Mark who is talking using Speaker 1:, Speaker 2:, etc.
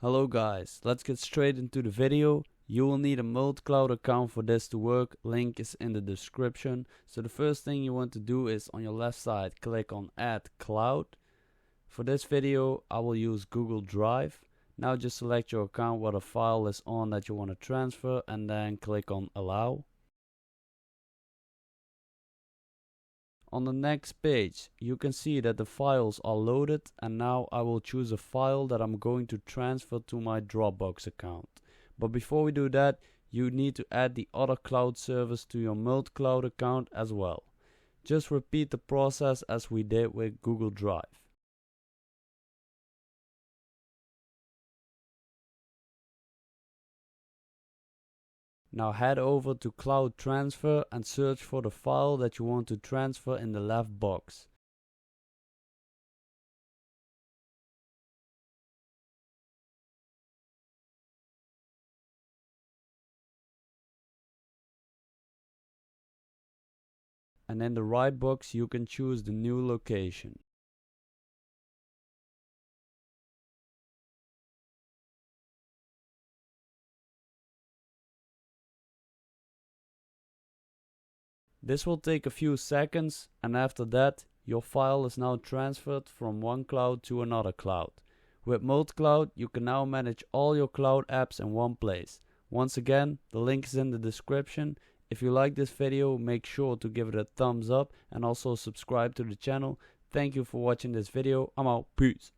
Speaker 1: Hello guys, let's get straight into the video. You will need a MultCloud account for this to work. Link is in the description. So the first thing you want to do is on your left side click on Add Cloud. For this video I will use Google Drive. Now just select your account where the file is on that you want to transfer and then click on Allow. On the next page you can see that the files are loaded, and now I will choose a file that I'm going to transfer to my Dropbox account. But before we do that, you need to add the other cloud service to your MultCloud account as well. Just repeat the process as we did with Google Drive. Now head over to Cloud Transfer and search for the file that you want to transfer in the left box. And in the right box you can choose the new location. This will take a few seconds, and after that your file is now transferred from one cloud to another cloud. With MultCloud you can now manage all your cloud apps in one place. Once again, the link is in the description. If you like this video, make sure to give it a thumbs up and also subscribe to the channel. Thank you for watching this video. I'm out. Peace.